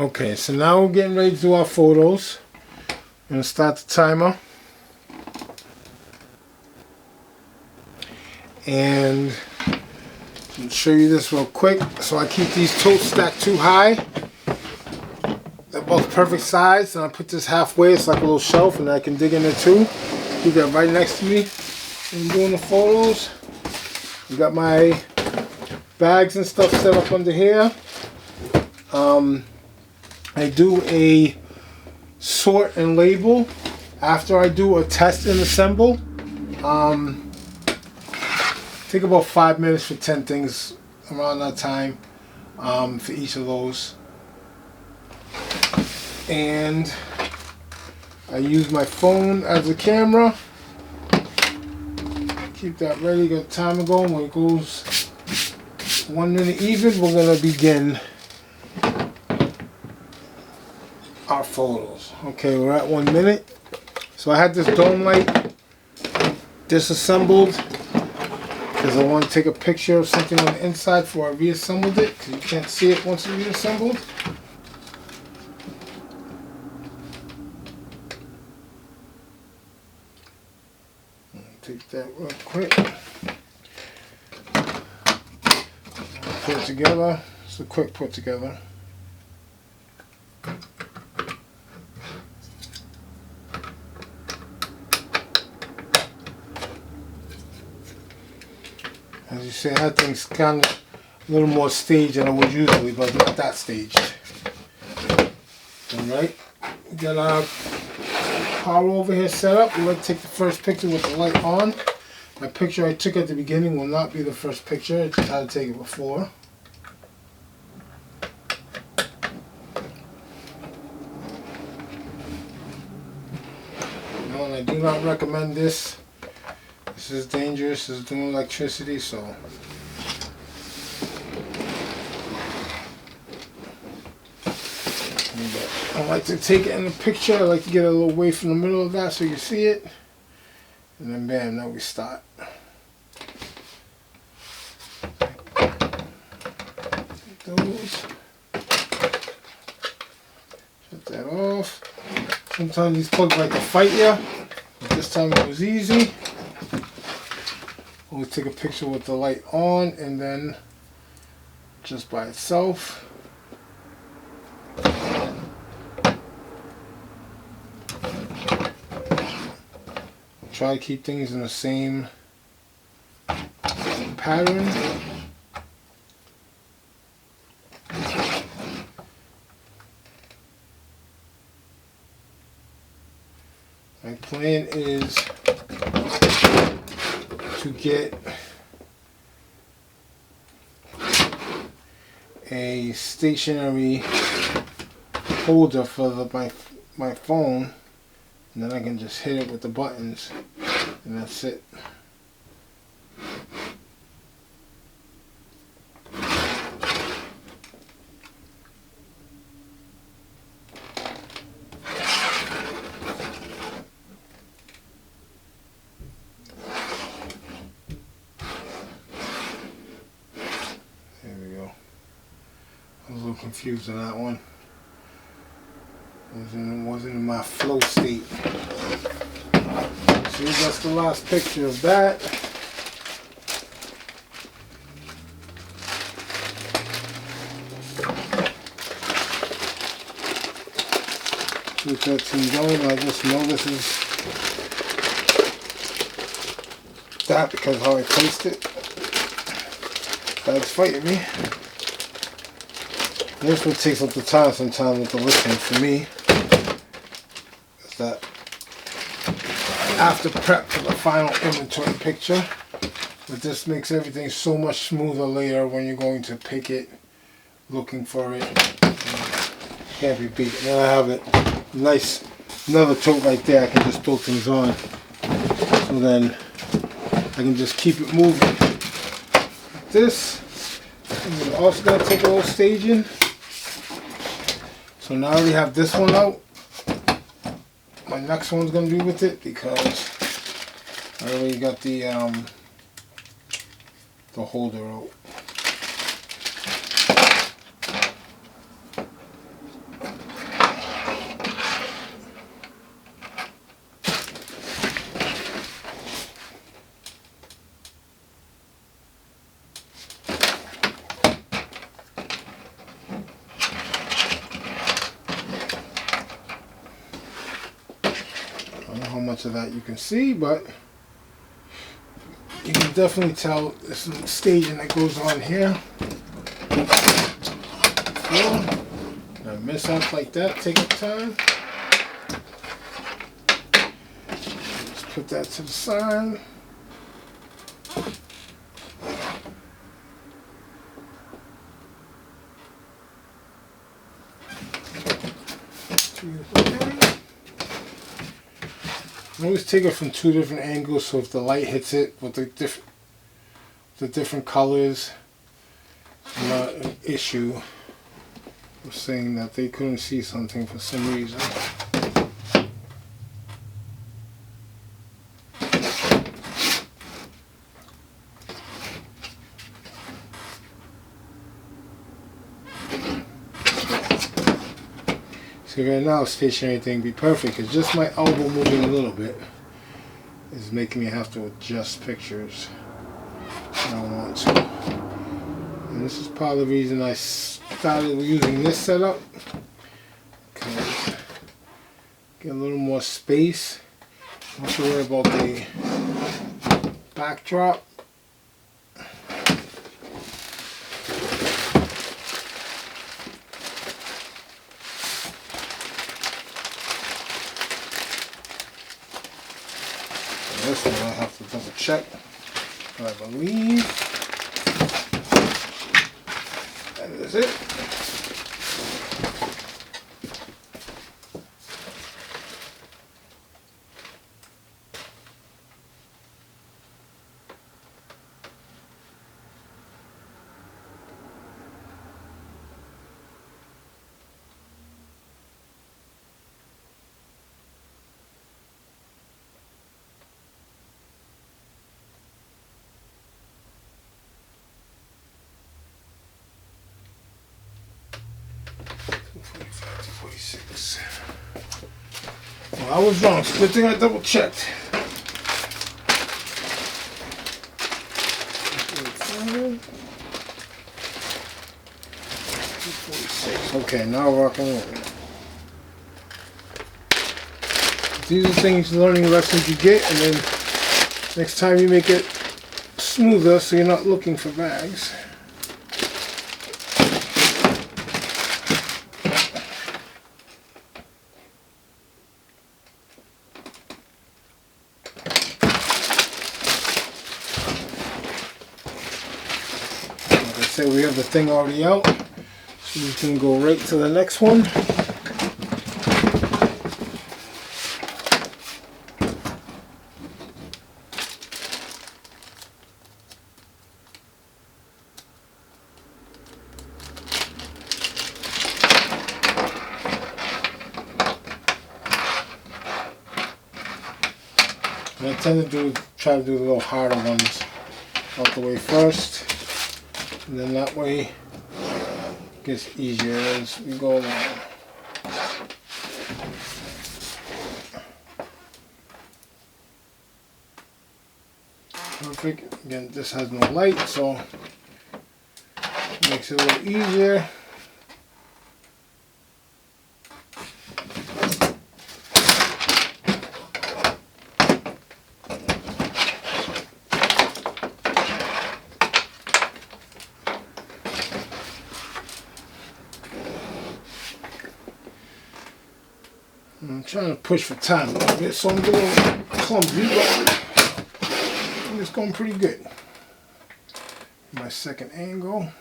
Okay, so now we're getting ready to do our photos. I'm going to start the timer. And I'll show you this real quick. So I keep these totes stacked too high. They're both perfect size. And I put this halfway. It's like a little shelf and I can dig in there too. Keep that right next to me. I'm doing the photos. You got my bags and stuff set up under here. I do a sort and label after I do a test and assemble. Take about 5 minutes for 10 things around that time for each of those. And I use my phone as a camera. Keep that ready, got time to go. When it goes 1 minute even, we're gonna begin our photos. Okay, we're at 1 minute. So I had this dome light disassembled because I want to take a picture of something on the inside before I reassembled it, because you can't see it once it's reassembled. Take that real quick. Put it together. It's a quick put together. As you see, I had things kind of a little more staged than I would usually, but not that staged. Alright, we got our power over here set up. We're going to take the first picture with the light on. My picture I took at the beginning will not be the first picture. I just had to take it before. No, and I do not recommend this. This is dangerous. It's doing electricity, so. I like to take it in the picture. I like to get a little away from the middle of that so you see it. And then bam, now we start. Take those. Shut that off. Sometimes these plugs like to fight you. But this time it was easy. Always take a picture with the light on and then just by itself. Try to keep things in the same pattern. My plan is to get a stationary holder for my phone, and then I can just hit it with the buttons, and that's it. I was a little confused on that one. Wasn't in my flow state. See, that's the last picture of that. Keep that thing going. I just know this is that because of how I placed it. That's fighting me. This one takes up the time sometimes with the lifting for me. Is that after prep for the final inventory picture. But this makes everything so much smoother later when you're going to pick it, looking for it. Can't be beat. And then I have it nice, another tote right there. I can just throw things on. So then I can just keep it moving. Like this. I'm also going to take a little staging. So now I already have this one out. My next one's going to be with it because I already got the holder out. how much of that you can see, but you can definitely tell there's some staging that goes on here. Now miss out like that, take your time. Just put that to the side. I always take it from two different angles, so if the light hits it with the different colors, not an issue of saying that they couldn't see something for some reason. See, right now stationary thing be perfect. It's just my elbow moving a little bit is making me have to adjust pictures. I don't want to. And this is part of the reason I started using this setup. Because get a little more space. Don't have to worry about the backdrop. This one I have to double check, but I believe that is it. Well, I was wrong. It's a good thing I double checked. Okay, now rock and roll. These are things, learning lessons you get, and then next time you make it smoother so you're not looking for bags. We have the thing already out, so we can go right to the next one. And I tend to try to do the little harder ones out the way first. And then that way it gets easier as we go along. Perfect. Again, this has no light, so it makes it a little easier. I'm trying to push for time a little bit, so I'm a little clumsy, but it's going pretty good. My second angle.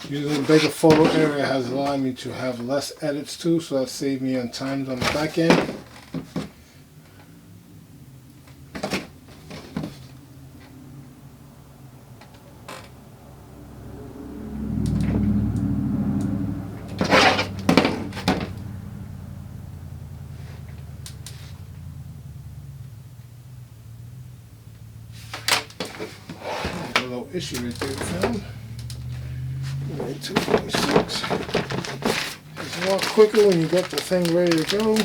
Using a bigger photo area has allowed me to have less edits too, so that saved me on times on the back end. A little issue right there found. 2.6. It's a lot quicker when you got the thing ready to go.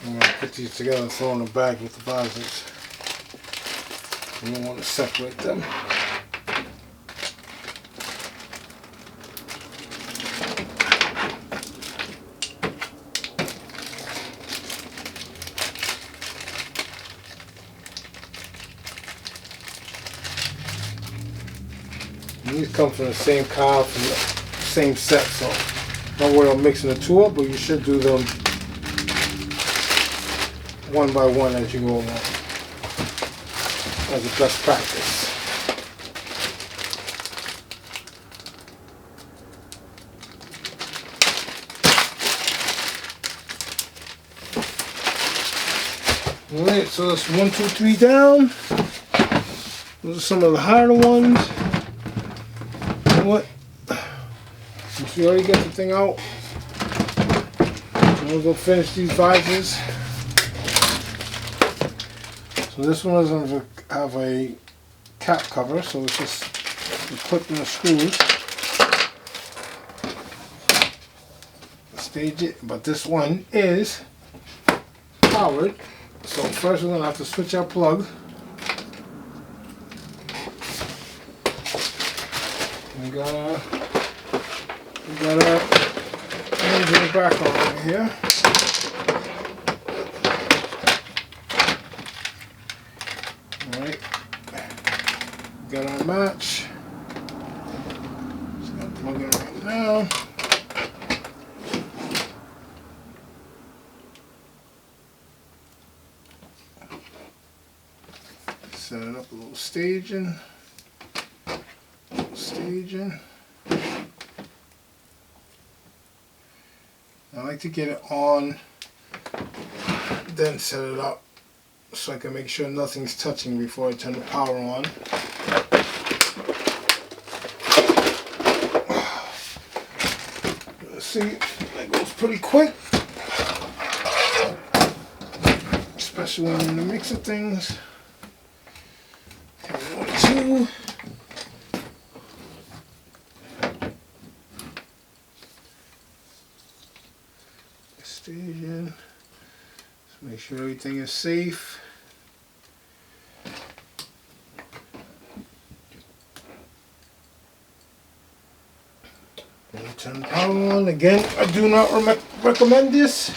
I'm going to put these together and throw in a bag with the vases. You don't want to separate them. And these come from the same cow, from the same set, so don't worry about mixing the two up, but you should do them one by one as you go along, as a best practice. Alright, so that's 1, 2, 3 down. Those are some of the harder ones. You know what? Since we already got the thing out, I'm gonna go finish these vases. So this one doesn't have a cap cover, so it's just the clip and the screws. Stage it, but this one is powered. So first we're gonna have to switch our plug. We got our engine back on over here. Alright. Got our match. Just gonna plug it right now. Set it up a little staging. I like to get it on, then set it up so I can make sure nothing's touching before I turn the power on. Let's see, that goes pretty quick, especially when you're in the mix of things. 1, 2. Staging. Just make sure everything is safe. And turn the power on. Again, I do not recommend this.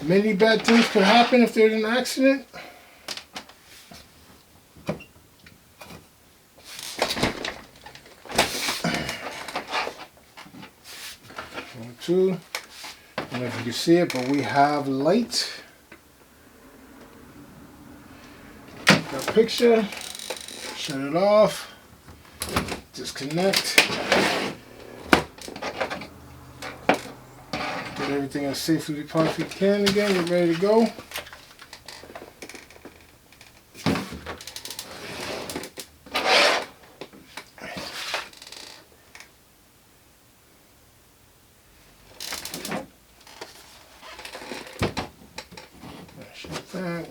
Many bad things could happen if there's an accident. 1, 2. I don't know if you can see it, but we have light. Take our picture, shut it off, disconnect, get everything as safely as possibly can again, we're ready to go.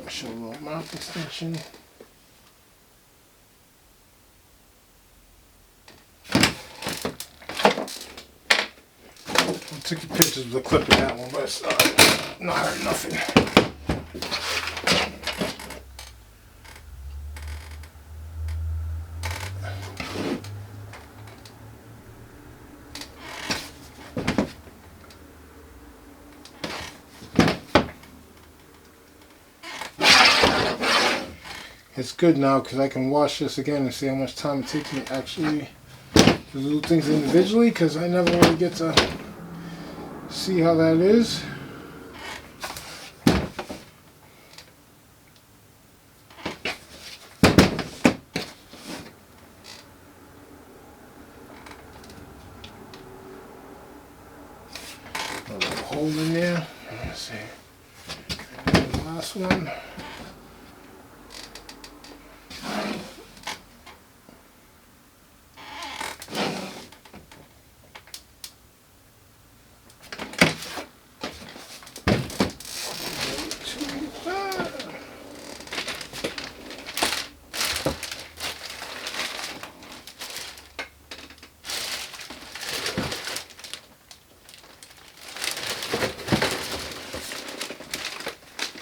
Show a little mount extension. I took pictures of the clip in that one, but it's not hurting nothing. It's good now because I can watch this again and see how much time it takes me actually to do things individually, because I never really get to see how that is. A little hole in there. Let's see. And the last one.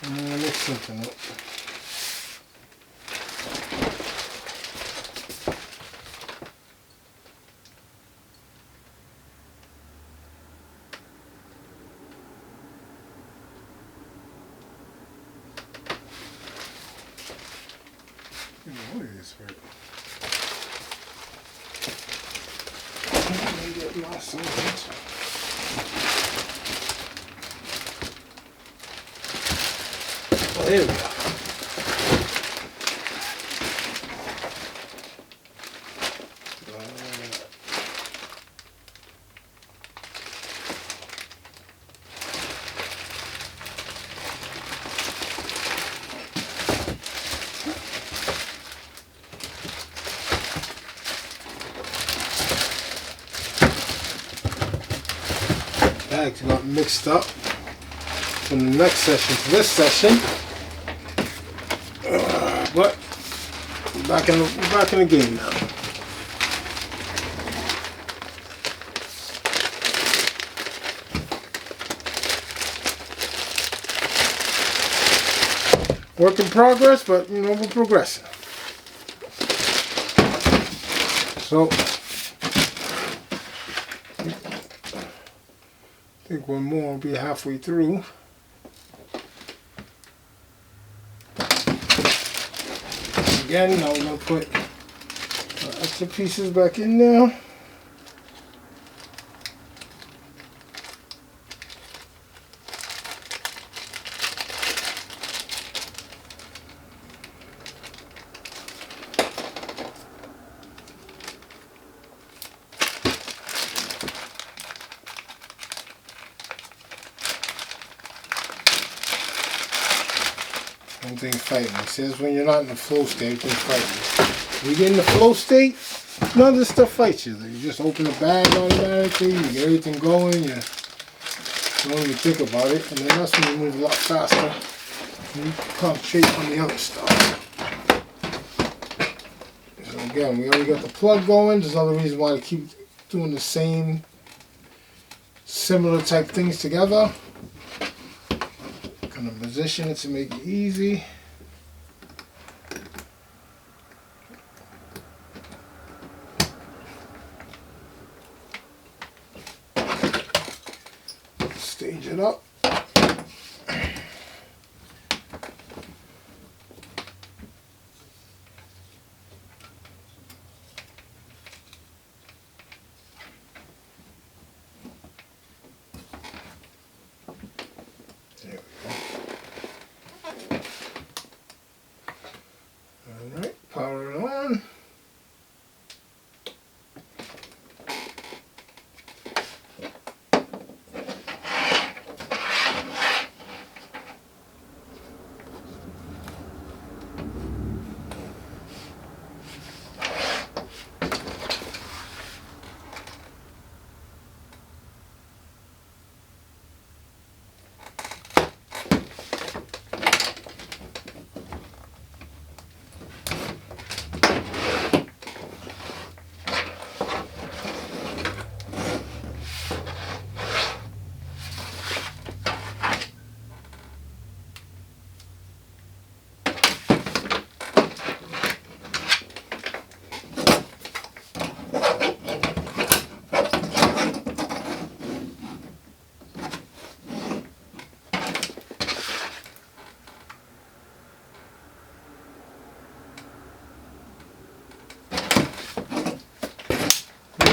I'm gonna mix something up. What is this for? Let me get my sauce. Oh, there we go. Bags got mixed up from the next session to this session, but we're back in the game now. Work in progress, but you know, we're progressing. So I think one more will be halfway through. Again, now we're going to put extra pieces back in there. Everything's fighting. It says when you're not in the flow state, everything's fighting. When you get in the flow state, none of this stuff fights you. You just open the bag automatically, you get everything going, you don't even think about it, and then that's when you move a lot faster. And you concentrate on the other stuff. So again, we already got the plug going. There's another reason why I keep doing the same similar type things together. Kind of position it to make it easy. Stage it up. Alright, power it on.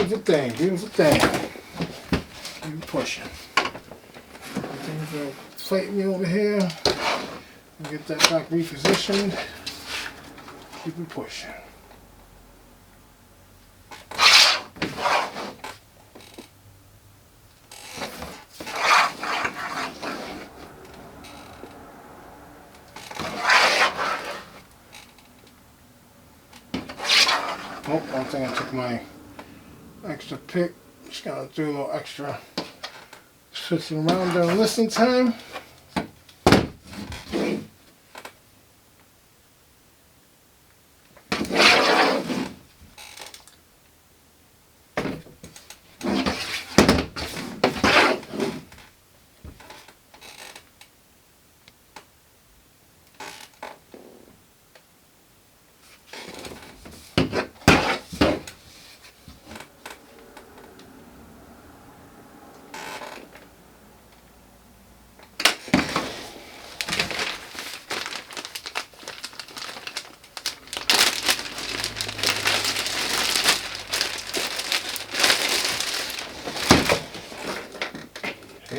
Beautiful thing, beautiful thing. Keep pushing. Everything's fighting me over here. Get that back repositioned. Keep it pushing. Oh, one thing, I took my extra pick. Just gonna do a little extra switching around during listening time.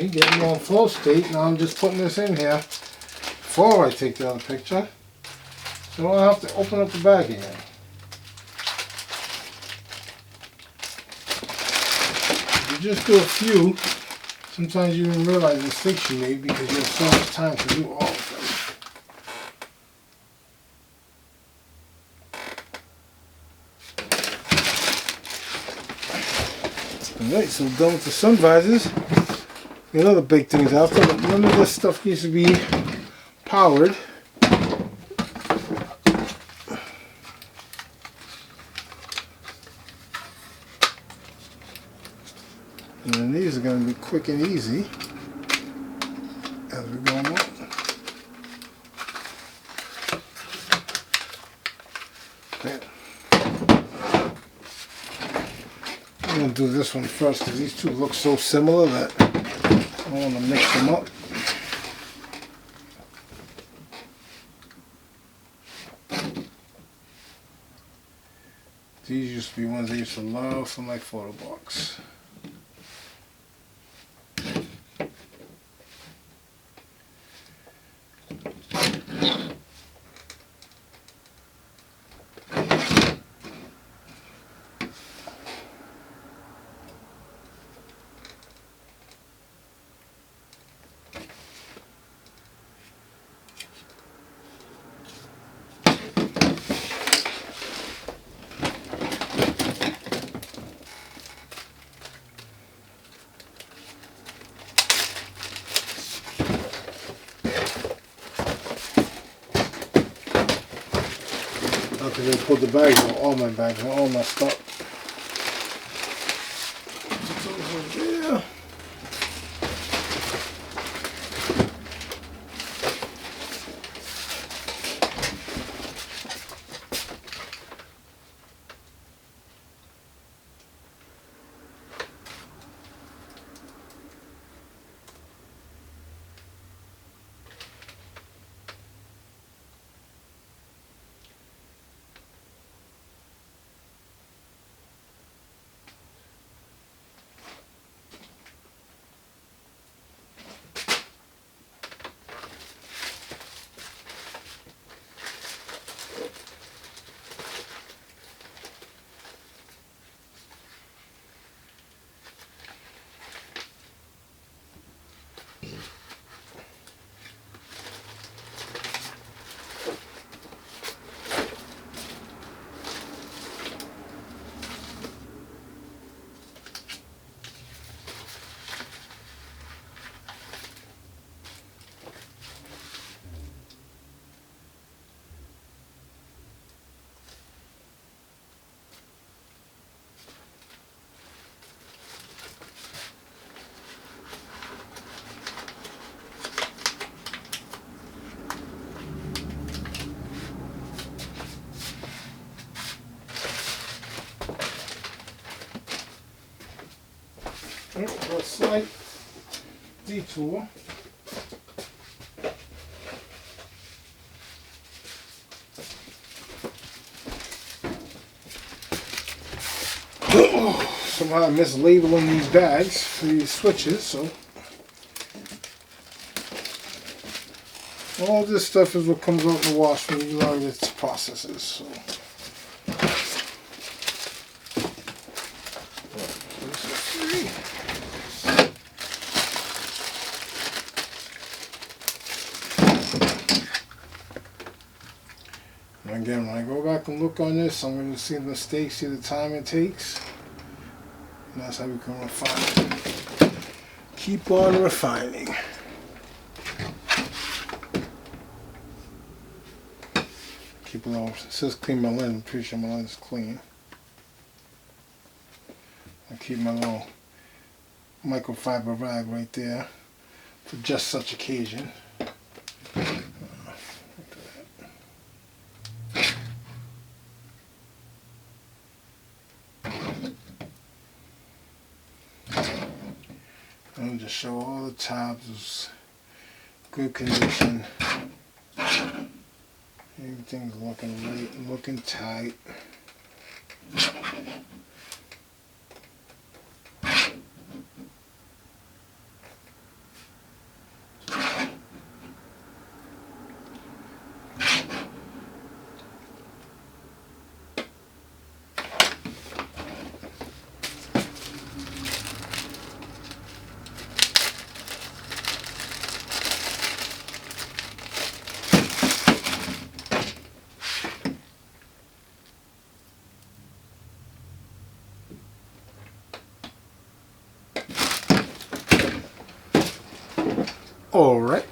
see, getting on flow state. Now I'm just putting this in here before I take the other picture. So I don't have to open up the bag again. You just do a few. Sometimes you don't realize the mistakes you made because you have so much time to do all of them. Alright, so done with the sun visors. The other big things after, but none of this stuff needs to be powered. And then these are going to be quick and easy as we go along. Okay. I'm going to do this one first because these two look so similar that I want to mix them up. These used to be ones I used to love from my photo box. Because I pulled the bags out, all my bags are all messed up. Yeah. For a slight detour. Somehow I'm mislabeling these bags for these switches, so all this stuff is what comes out in the wash when you learn its processes. So. Again, when I go back and look on this, I'm going to see the mistakes, see the time it takes, and that's how we can refine. Keep on refining. Keep it all. It says clean my lens. I'm pretty sure my lens is clean. I keep my little microfiber rag right there for just such occasion. I'll just show all the tabs is good condition. Everything's looking right and looking tight. All right.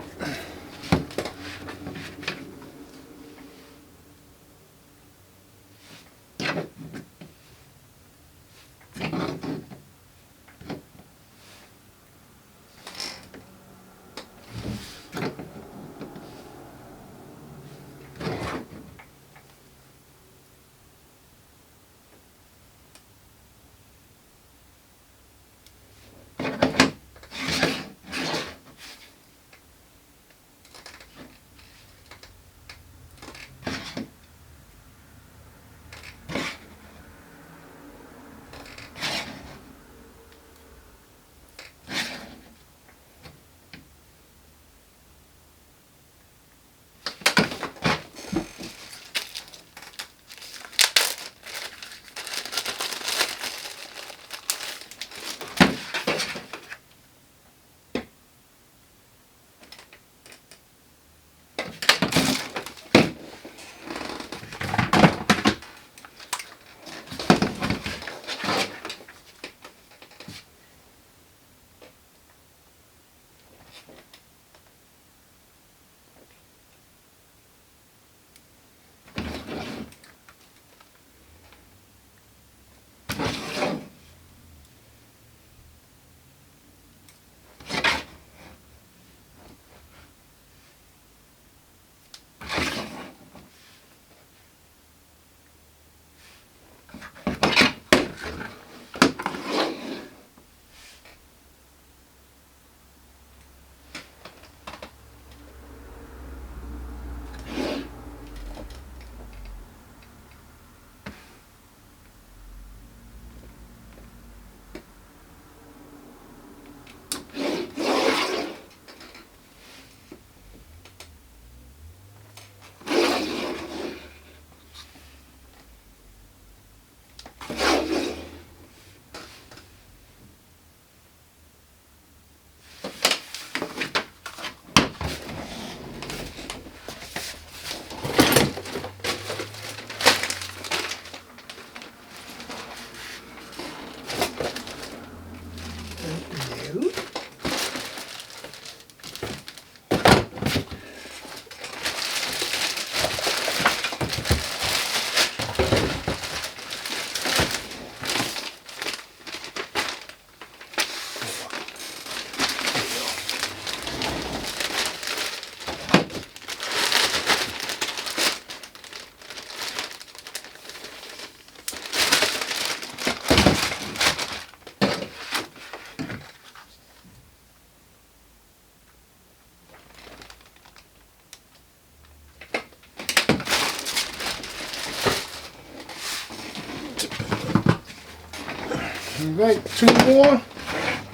Right, 2 more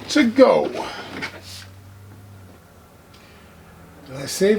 to go. I saved